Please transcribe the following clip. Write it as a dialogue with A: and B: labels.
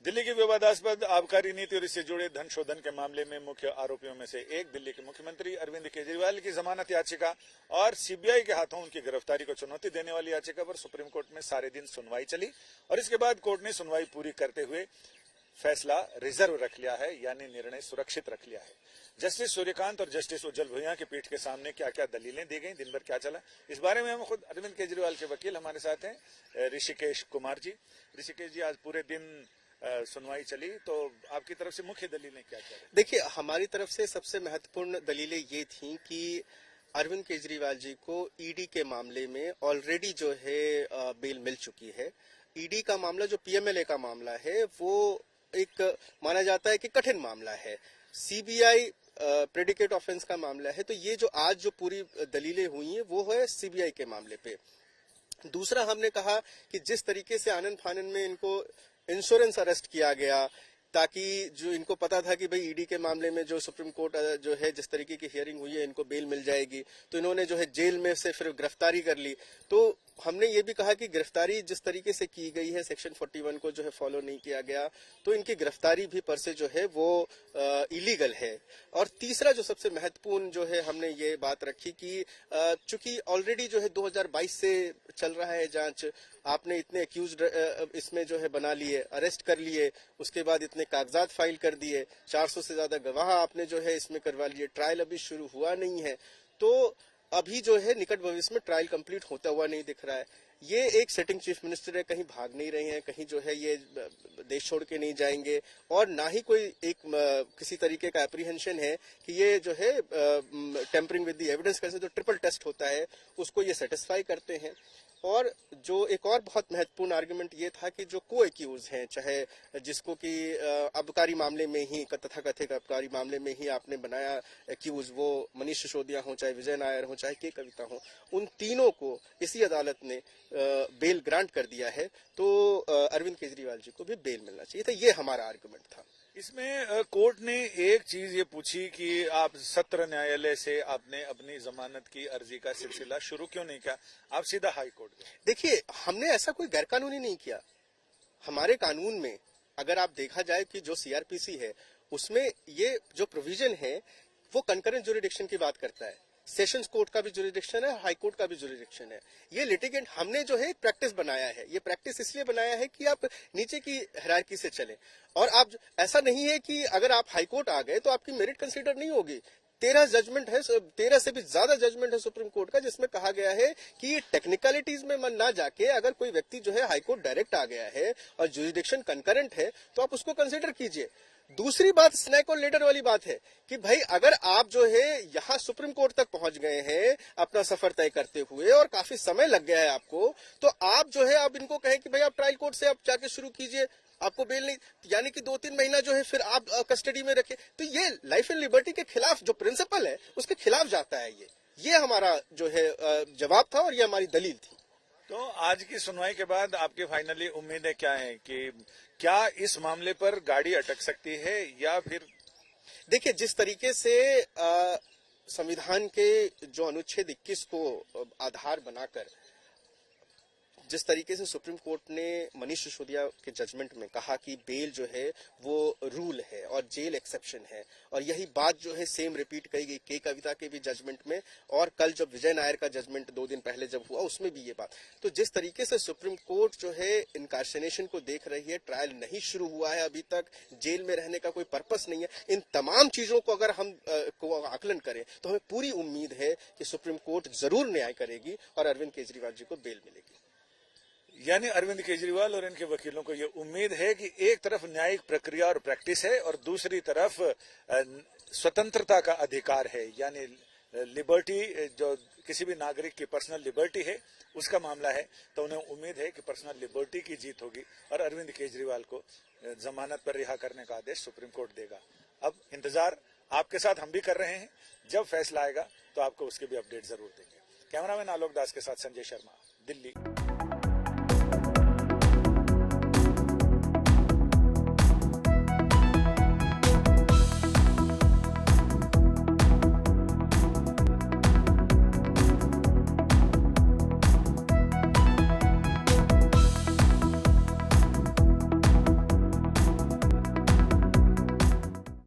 A: दिल्ली की विवादास्पद आबकारी नीति और इससे जुड़े धन शोधन के मामले में मुख्य आरोपियों में से एक दिल्ली के मुख्यमंत्री अरविंद केजरीवाल की जमानत याचिका और सीबीआई के हाथों उनकी गिरफ्तारी को चुनौती देने वाली याचिका पर सुप्रीम कोर्ट में सारे दिन सुनवाई चली और इसके बाद कोर्ट ने सुनवाई पूरी करते हुए फैसला रिजर्व रख लिया है, यानी निर्णय सुरक्षित रख लिया है। जस्टिस सूर्यकांत और जस्टिस उज्जवल भुइयां की पीठ के सामने क्या क्या दलीलें दी गई, दिन भर क्या चला, इस बारे में हम खुद अरविंद केजरीवाल के वकील हमारे साथ हैं ऋषिकेश कुमार जी। ऋषिकेश जी, आज पूरे दिन सुनवाई चली, तो आपकी तरफ से मुख्य दलीलें क्या क्या?
B: देखिए, हमारी तरफ से सबसे महत्वपूर्ण दलीलें ये थी कि अरविंद केजरीवाल जी को ईडी के मामले में ऑलरेडी जो है बेल मिल चुकी है। ईडी का मामला जो पीएमएलए का मामला है वो एक माना जाता है कि कठिन मामला है। सीबीआई प्रेडिकेट ऑफेंस का मामला है। तो ये जो आज जो पूरी दलीलें हुई हैं वो है सीबीआई के मामले पे। दूसरा, हमने कहा कि जिस तरीके से आनन फानन में इनको इंश्योरेंस अरेस्ट किया गया, ताकि जो इनको पता था कि भाई ईडी के मामले में जो सुप्रीम कोर्ट जो है जिस तरीके की हियरिंग हुई है इनको बेल मिल जाएगी, तो इन्होंने जो है जेल में से फिर गिरफ्तारी कर ली। तो हमने ये भी कहा कि गिरफ्तारी जिस तरीके से की गई है, सेक्शन 41 को जो है फॉलो नहीं किया गया, तो इनकी गिरफ्तारी भी पर से जो है वो इलीगल है। और तीसरा जो सबसे महत्वपूर्ण जो है हमने ये बात रखी कि चूंकि ऑलरेडी जो है 2022 से चल रहा है जांच, आपने इतने अक्यूज्ड इसमें जो है बना लिए, अरेस्ट कर लिए, उसके बाद इतने कागजात फाइल कर दिए, 400 से ज्यादा गवाह आपने जो है इसमें करवा लिए, ट्रायल अभी शुरू हुआ नहीं है, तो अभी जो है निकट भविष्य में ट्रायल कंप्लीट होता हुआ नहीं दिख रहा है। ये एक सिटिंग चीफ मिनिस्टर है, कहीं भाग नहीं रहे हैं, कहीं जो है ये देश छोड़ के नहीं जाएंगे, और ना ही कोई एक किसी तरीके का एप्रीहेंशन है कि ये जो है टेम्परिंग विद द एविडेंस कैसे जो ट्रिपल टेस्ट होता है उसको ये सेटिस्फाई करते हैं। और जो एक और बहुत महत्वपूर्ण आर्गुमेंट ये था कि जो को एक्यूज हैं, चाहे जिसको कि आबकारी मामले में ही तथाकथित आबकारी मामले में ही आपने बनाया एक्यूज, वो मनीष सिसोदिया हो, चाहे विजय नायर हो, चाहे के कविता हो, उन तीनों को इसी अदालत ने बेल ग्रांट कर दिया है। तो अरविंद केजरीवाल जी को भी बेल मिलना चाहिए था, ये हमारा आर्गुमेंट था।
A: इसमें कोर्ट ने एक चीज ये पूछी कि आप सत्र न्यायालय से आपने अपनी जमानत की अर्जी का सिलसिला शुरू क्यों नहीं किया, आप सीधा हाई कोर्ट गए।
B: देखिए, हमने ऐसा कोई गैरकानूनी नहीं किया। हमारे कानून में अगर आप देखा जाए कि जो सीआरपीसी है उसमें ये जो प्रोविजन है वो कंकरेंट ज्यूरिडिक्शन की बात करता है। सेशंस कोर्ट का भी ज्यूरिडिक्शन है, हाई कोर्ट का भी ज्यूरिडिक्शन है। ये लिटिगेंट हमने जो है प्रैक्टिस बनाया है, ये प्रैक्टिस इसलिए बनाया है कि आप नीचे की हायरार्की से चले, और आप ऐसा नहीं है कि अगर आप हाई कोर्ट आ गए तो आपकी मेरिट कंसीडर नहीं होगी। 13 जजमेंट है, 13 से भी ज्यादा जजमेंट है सुप्रीम कोर्ट का, जिसमें कहा गया है कि टेक्निकलिटीज में मन ना जाके अगर कोई व्यक्ति जो है हाई कोर्ट डायरेक्ट आ गया है और ज्यूरिडिक्शन कंकरेंट है तो आप उसको कंसिडर कीजिए। दूसरी बात स्नैक और लेडर वाली बात है कि भाई अगर आप जो है यहाँ सुप्रीम कोर्ट तक पहुंच गए हैं अपना सफर तय करते हुए और काफी समय लग गया है आपको, तो आप जो है आप इनको कहें कि भाई आप ट्रायल कोर्ट से आप जाके शुरू कीजिए, आपको बेल नहीं, यानी कि 2-3 महीना जो है फिर आप कस्टडी में रखे, तो ये लाइफ एंड लिबर्टी के खिलाफ जो प्रिंसिपल है उसके खिलाफ जाता है। ये हमारा जो है जवाब था और ये हमारी दलील थी।
A: तो आज की सुनवाई के बाद आपकी फाइनली उम्मीदें क्या हैं कि क्या इस मामले पर गाड़ी अटक सकती है या फिर?
B: देखिए, जिस तरीके से संविधान के जो अनुच्छेद 21 को आधार बनाकर जिस तरीके से सुप्रीम कोर्ट ने मनीष सिसोदिया के जजमेंट में कहा कि बेल जो है वो रूल है और जेल एक्सेप्शन है, और यही बात जो है सेम रिपीट कही गई के कविता के भी जजमेंट में, और कल जब विजय नायर का जजमेंट 2 दिन पहले जब हुआ उसमें भी ये बात। तो जिस तरीके से सुप्रीम कोर्ट जो है इनकार्सेनेशन को देख रही है, ट्रायल नहीं शुरू हुआ है अभी तक, जेल में रहने का कोई पर्पस नहीं है, इन तमाम चीजों को अगर हम आकलन करें तो हमें पूरी उम्मीद है कि सुप्रीम कोर्ट जरूर न्याय करेगी और अरविंद केजरीवाल जी को बेल मिलेगी।
A: यानी अरविंद केजरीवाल और इनके वकीलों को ये उम्मीद है कि एक तरफ न्यायिक प्रक्रिया और प्रैक्टिस है और दूसरी तरफ स्वतंत्रता का अधिकार है, यानी लिबर्टी, जो किसी भी नागरिक की पर्सनल लिबर्टी है उसका मामला है, तो उन्हें उम्मीद है कि पर्सनल लिबर्टी की जीत होगी और अरविंद केजरीवाल को जमानत पर रिहा करने का आदेश सुप्रीम कोर्ट देगा। अब इंतजार आपके साथ हम भी कर रहे हैं, जब फैसला आएगा तो आपको उसके भी अपडेट जरूर देंगे। कैमरामैन आलोक दास के साथ संजय शर्मा, दिल्ली।